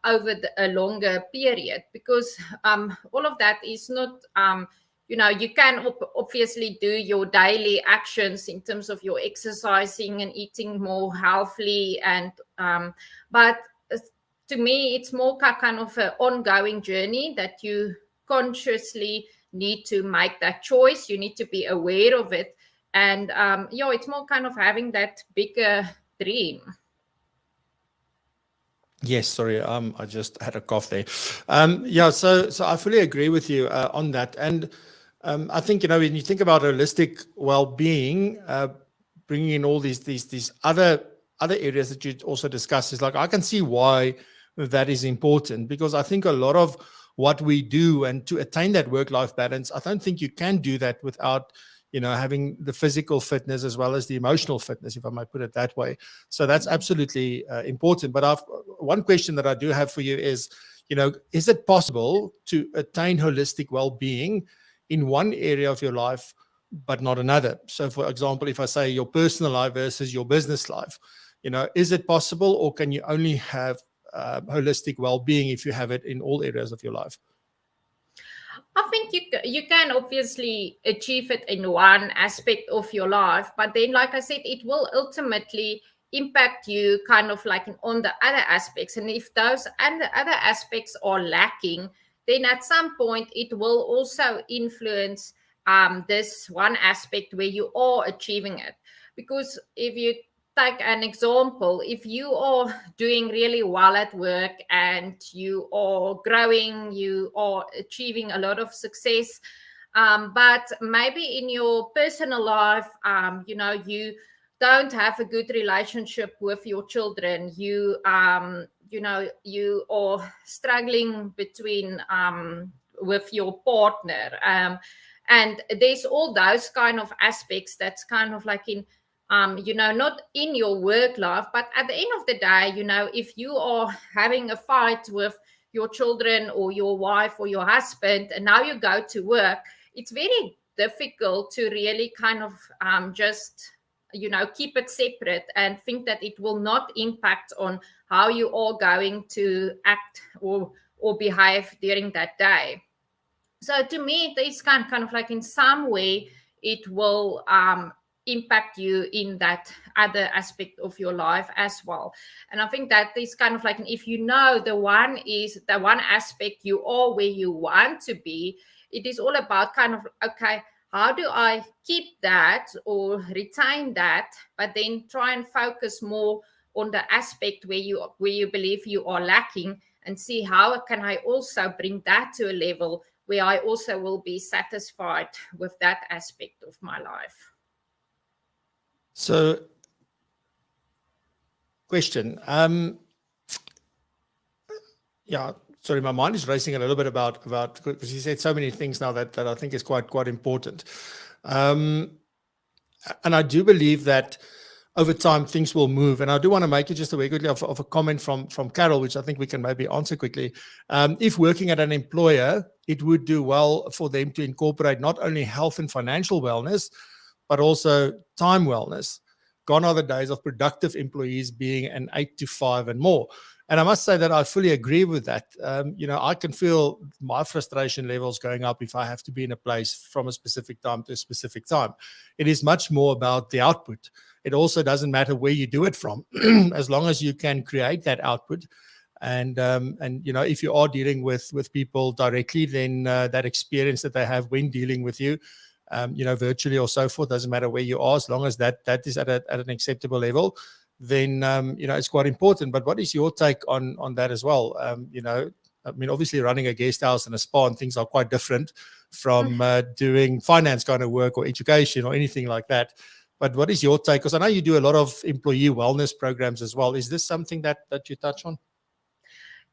over a longer period, because all of that is not, you know, you can obviously do your daily actions in terms of your exercising and eating more healthily, and but to me, it's more kind of an ongoing journey that you consciously need to make that choice. You need to be aware of it, and yeah, it's more kind of having that bigger dream. Yes, sorry, I just had a cough there. Yeah, so I fully agree with you on that. And I think, you know, when you think about holistic well-being, bringing in all these other areas that you also discussed, is like, I can see why that is important, because I think a lot of what we do and to attain that work-life balance, I don't think you can do that without, having the physical fitness as well as the emotional fitness, if I might put it that way. So that's absolutely important. But one question that I do have for you is, is it possible to attain holistic well-being in one area of your life, but not another? So for example, if I say your personal life versus your business life, is it possible, or can you only have holistic well-being if you have it in all areas of your life? I think you can obviously achieve it in one aspect of your life, but then, like I said, it will ultimately impact you kind of like on the other aspects. And if those other aspects are lacking, then at some point it will also influence this one aspect where you are achieving it. Because if you take an example, if you are doing really well at work and you are growing, you are achieving a lot of success, but maybe in your personal life, you don't have a good relationship with your children, you are struggling between with your partner, and there's all those kind of aspects that's kind of like in not in your work life, but at the end of the day, if you are having a fight with your children or your wife or your husband, and now you go to work, it's very difficult to really kind of just, keep it separate and think that it will not impact on how you are going to act or behave during that day. So to me, it is kind of like in some way, it will impact you in that other aspect of your life as well. And I think that is kind of like, if the one is the one aspect you are where you want to be, it is all about kind of, okay, how do I keep that or retain that, but then try and focus more on the aspect where you believe you are lacking, and see how can I also bring that to a level where I also will be satisfied with that aspect of my life. So, question. Sorry, my mind is racing a little bit about because you said so many things now that I think is quite important. And I do believe that over time things will move. And I do want to make it just a very quickly of a comment from Carol, which I think we can maybe answer quickly. If working at an employer, it would do well for them to incorporate not only health and financial wellness, but also time wellness. Gone are the days of productive employees being an 8 to 5 and more. And I must say that I fully agree with that. I can feel my frustration levels going up if I have to be in a place from a specific time to a specific time. It is much more about the output. It also doesn't matter where you do it from, as long as you can create that output. And if you are dealing with people directly, then that experience that they have when dealing with you, virtually or so forth, doesn't matter where you are, as long as that is at an acceptable level, then it's quite important. But what is your take on that as well? Obviously running a guest house and a spa and things are quite different from doing finance kind of work or education or anything like that. But what is your take? Because I know you do a lot of employee wellness programs as well. Is this something that you touch on?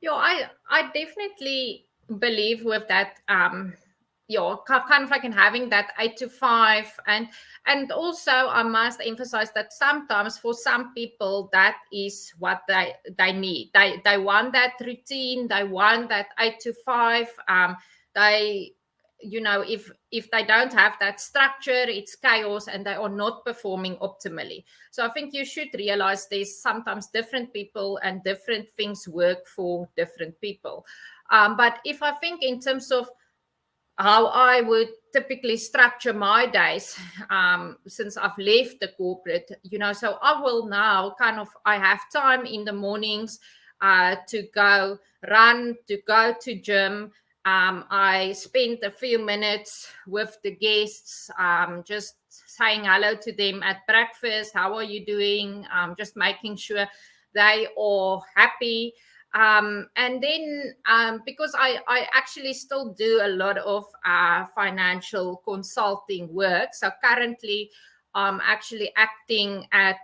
Yeah, I definitely believe with that. Kind of like in having that 8 to 5, and also I must emphasize that sometimes for some people that is what they need. They want that routine. They want that 8 to 5. If they don't have that structure, it's chaos and they are not performing optimally. So I think you should realize there's sometimes different people and different things work for different people. But if I think in terms of how I would typically structure my days, since I've left the corporate, so I will now I have time in the mornings to go run, to go to gym. I spend a few minutes with the guests, just saying hello to them at breakfast. How are you doing? Just making sure they are happy. And then because I actually still do a lot of financial consulting work. So currently actually acting at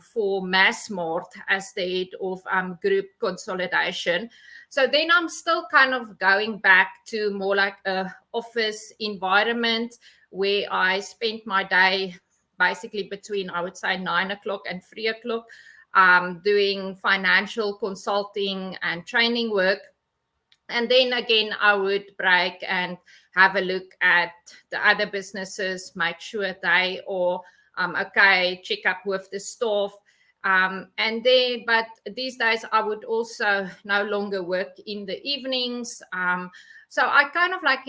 for Massmart as the head of group consolidation. So then I'm still kind of going back to more like a office environment where I spent my day basically between, I would say, 9 o'clock and 3 o'clock, doing financial consulting and training work. And then again, I would break and have a look at the other businesses, make sure they are okay, check up with the staff. And then, but these days I would also no longer work in the evenings. So I kind of like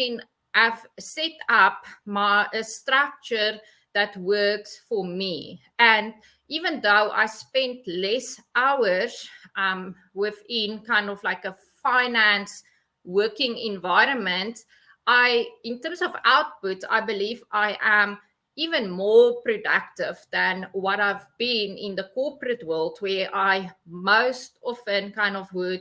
I've set up a structure that works for me. And even though I spent less hours within kind of like a finance working environment, in terms of output, I believe I am even more productive than what I've been in the corporate world, where I most often kind of would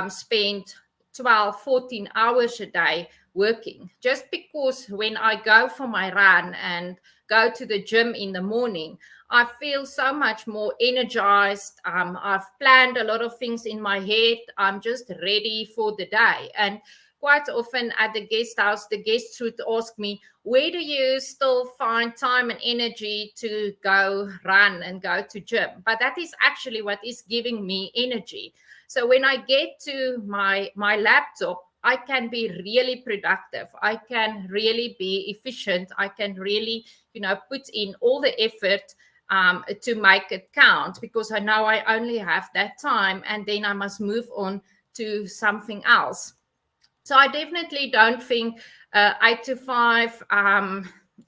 spend 12, 14 hours a day working, just because when I go for my run and go to the gym in the morning, I feel so much more energized. I've planned a lot of things in my head. I'm just ready for the day. And quite often at the guest house, the guests would ask me, where do you still find time and energy to go run and go to gym? But that is actually what is giving me energy. So when I get to my laptop, I can be really productive. I can really be efficient. I can really, put in all the effort to make it count, because I know I only have that time and then I must move on to something else. So I definitely don't think 8 to 5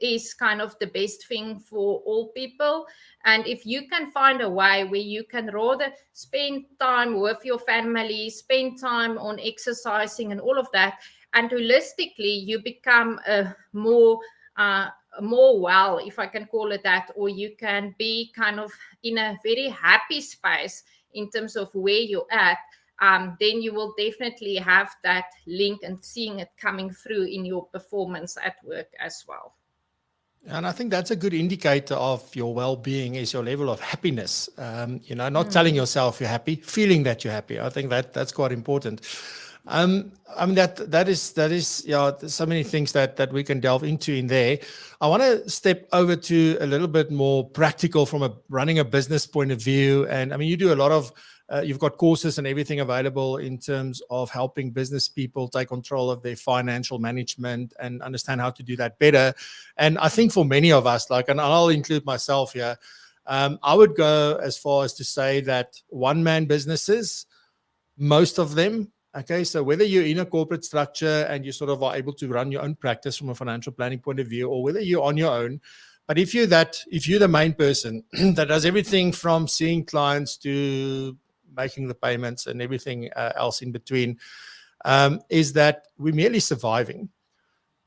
is kind of the best thing for all people. And if you can find a way where you can rather spend time with your family, spend time on exercising and all of that, and holistically you become more well, if I can call it that, or you can be kind of in a very happy space in terms of where you're at, then you will definitely have that link and seeing it coming through in your performance at work as well. And I think that's a good indicator of your well-being is your level of happiness. Not telling yourself you're happy, feeling that you're happy. I think that's quite important. I mean, that is there's so many things that we can delve into in there. I want to step over to a little bit more practical from running a business point of view. And I mean, you do a lot of you've got courses and everything available in terms of helping business people take control of their financial management and understand how to do that better. And I think for many of us, and I'll include myself here, I would go as far as to say that one-man businesses, most of them, okay, so whether you're in a corporate structure and you sort of are able to run your own practice from a financial planning point of view, or whether you're on your own, but if you're the main person that does everything from seeing clients to making the payments and everything else in between, is that we're merely surviving.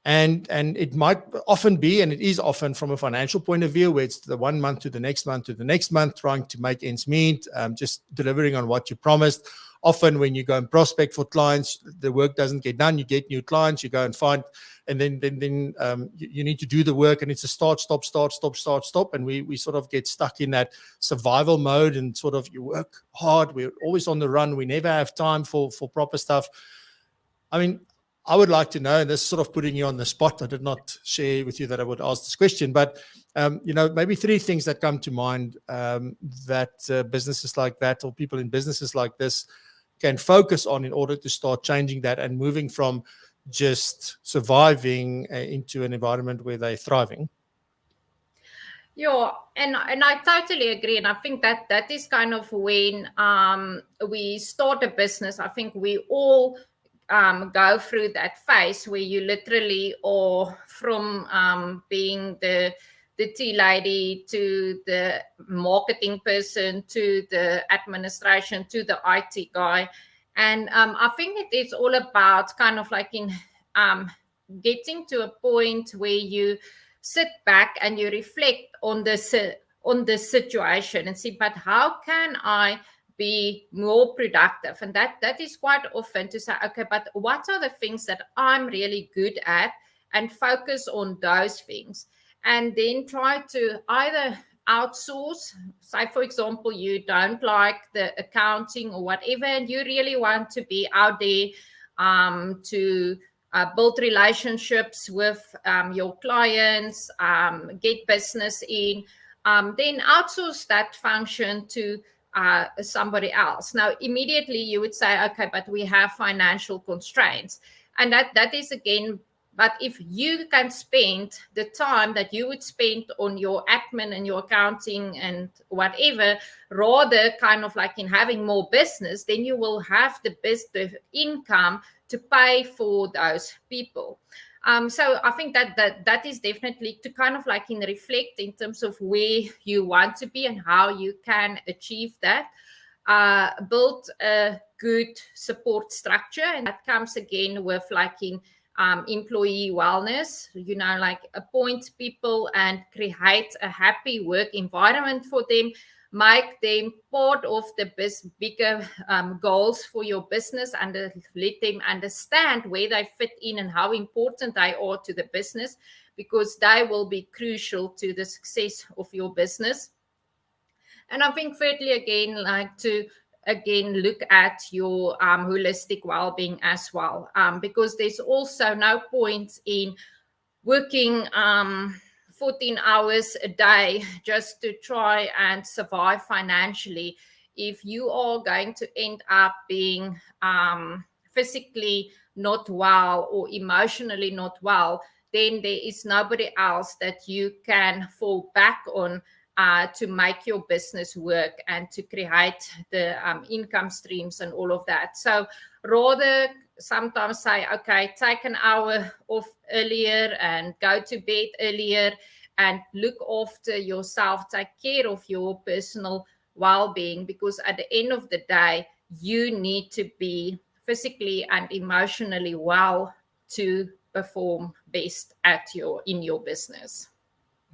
And it might often be, and it is often from a financial point of view, where it's the 1 month to the next month to the next month, trying to make ends meet, just delivering on what you promised. Often when you go and prospect for clients, the work doesn't get done. You get new clients, you go and find, and then you need to do the work, and it's a start, stop, start, stop, start, stop. And we sort of get stuck in that survival mode, and sort of you work hard. We're always on the run. We never have time for proper stuff. I mean, I would like to know, and this is sort of putting you on the spot. I did not share with you that I would ask this question, but maybe 3 things that come to mind that businesses like that, or people in businesses like this, can focus on in order to start changing that and moving from just surviving into an environment where they're thriving. Yeah, and I totally agree. And I think that is kind of when we start a business. I think we all go through that phase where you literally are from being the tea lady to the marketing person to the administration to the IT guy. And I think it is all about kind of like in getting to a point where you sit back and you reflect on the situation and see, but how can I be more productive? And that is quite often to say, okay, but what are the things that I'm really good at, and focus on those things. and then try to either outsource. Say, for example, you don't like the accounting or whatever, and you really want to be out there to build relationships with your clients, get business in, then outsource that function to somebody else. Now, immediately you would say, okay, but we have financial constraints. And that is, again, but if you can spend the time that you would spend on your admin and your accounting and whatever, rather kind of like in having more business, then you will have the income to pay for those people. So I think that is definitely to kind of like reflect in terms of where you want to be and how you can achieve that. Build a good support structure, and that comes again with like employee wellness, like appoint people and create a happy work environment for them, make them part of the bigger goals for your business, and let them understand where they fit in and how important they are to the business, because they will be crucial to the success of your business. And I think thirdly, again, like to look at your holistic well-being as well, because there's also no point in working 14 hours a day just to try and survive financially. If you are going to end up being physically not well or emotionally not well, then there is nobody else that you can fall back on to make your business work and to create the income streams and all of that. So rather sometimes say, okay, take an hour off earlier and go to bed earlier and look after yourself, take care of your personal well-being, because at the end of the day, you need to be physically and emotionally well to perform best in your business.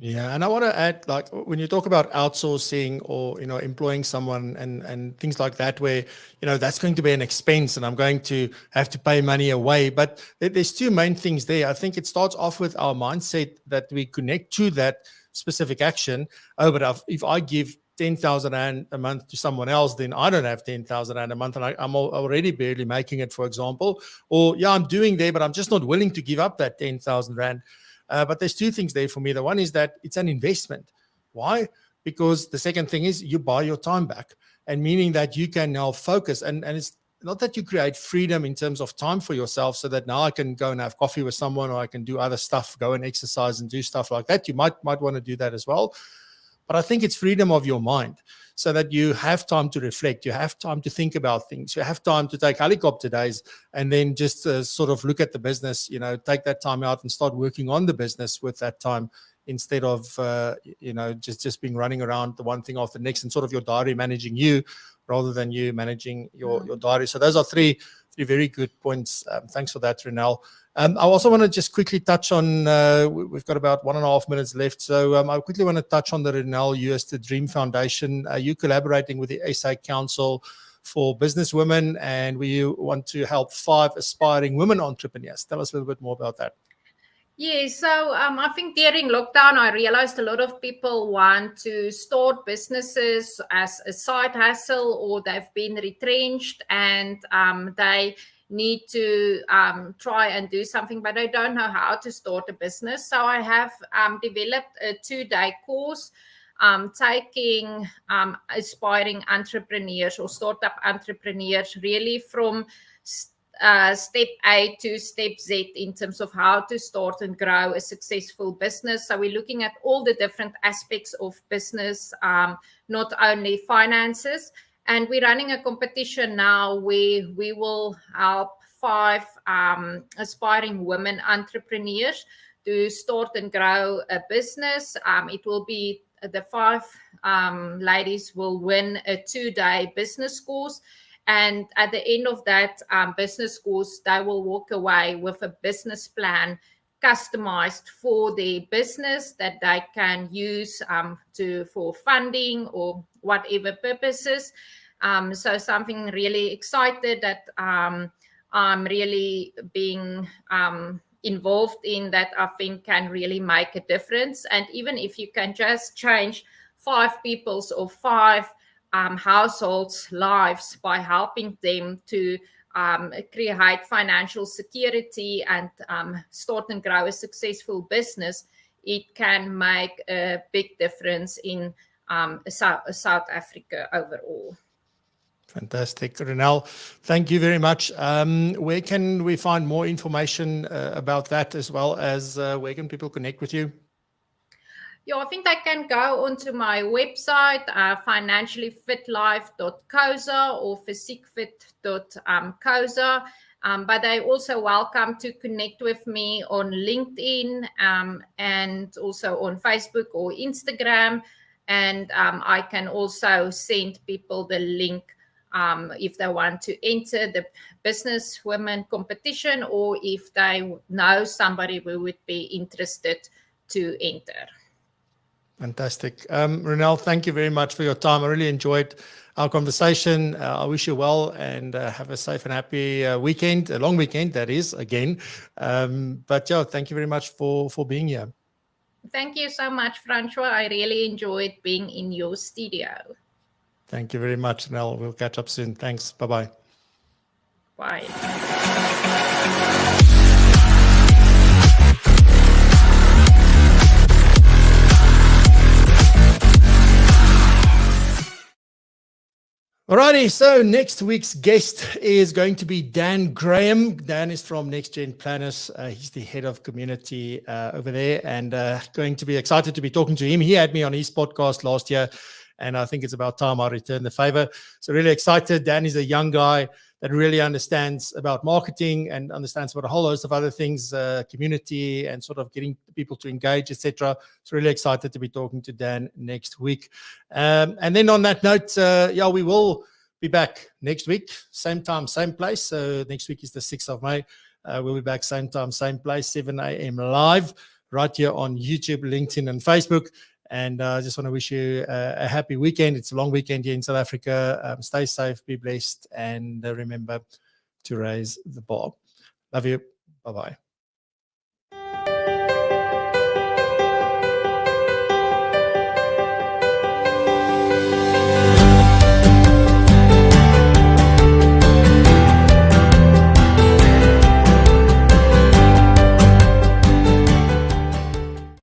Yeah, and I want to add, like, when you talk about outsourcing or employing someone and things like that, where that's going to be an expense and I'm going to have to pay money away. But there's two main things there. I think it starts off with our mindset that we connect to that specific action. Oh, but if I give 10,000 Rand a month to someone else, then I don't have 10,000 Rand a month, and I'm already barely making it, for example. Or yeah, I'm doing there, but I'm just not willing to give up that 10,000 Rand. But there's two things there for me. The one is that it's an investment. Why? Because the second thing is you buy your time back, and meaning that you can now focus. And it's not that you create freedom in terms of time for yourself so that now I can go and have coffee with someone, or I can do other stuff, go and exercise and do stuff like that. You might want to do that as well. But I think it's freedom of your mind, so that you have time to reflect, you have time to think about things, you have time to take helicopter days and then just sort of look at the business, take that time out and start working on the business with that time, instead of, just being running around the one thing after the next, and sort of your diary managing you rather than you managing your diary. So those are three very good points. Thanks for that, Ronel. I also want to just quickly touch on, we've got about 1.5 minutes left. So I quickly want to touch on the Ronel Jooste Dream Foundation. You collaborating with the SA Council for Business Women, and we want to help 5 aspiring women entrepreneurs. Tell us a little bit more about that. Yeah, so I think during lockdown, I realized a lot of people want to start businesses as a side hustle, or they've been retrenched and they need to try and do something, but they don't know how to start a business. So I have developed a 2-day course taking aspiring entrepreneurs or startup entrepreneurs really from step A to step Z in terms of how to start and grow a successful business. So we're looking at all the different aspects of business, not only finances. And we're running a competition now where we will help 5 aspiring women entrepreneurs to start and grow a business. It will be the 5 ladies will win a 2-day business course. And at the end of that business course, they will walk away with a business plan customized for their business that they can use for funding or whatever purposes. So something really excited that I'm really being involved in that I think can really make a difference. And even if you can just change 5 people's or 5 households' lives by helping them to create financial security and start and grow a successful business, it can make a big difference in South Africa overall. Fantastic. Ronel, thank you very much. Where can we find more information about that, as well as where can people connect with you? Yeah, I think they can go onto my website, financiallyfitlife.coza or PhysEQFiT.coza. But they're also welcome to connect with me on LinkedIn and also on Facebook or Instagram. And I can also send people the link if they want to enter the Business Women competition, or if they know somebody who would be interested to enter. Fantastic. Ronel, thank you very much for your time. I really enjoyed our conversation. I wish you well and have a safe and happy weekend, a long weekend, that is, again. But yeah, thank you very much for being here. Thank you so much, Francois. I really enjoyed being in your studio. Thank you very much, Ronel. We'll catch up soon. Thanks. Bye-bye. Bye. Alrighty, so next week's guest is going to be Dan Graham. Dan is from Next Gen Planners. He's the head of community over there, and going to be excited to be talking to him. He had me on his podcast last year, and I think it's about time I return the favor. So really excited. Dan is a young guy that really understands about marketing and understands about a whole host of other things, community and sort of getting people to engage, etc. So really excited to be talking to Dan next week. And then on that note, yeah, we will be back next week, same time, same place. So next week is the 6th of May. We'll be back same time, same place, 7 a.m. live, right here on YouTube, LinkedIn, and Facebook. And I just want to wish you a happy weekend. It's a long weekend here in South Africa. Stay safe, be blessed, and remember to raise the bar. Love you. Bye-bye.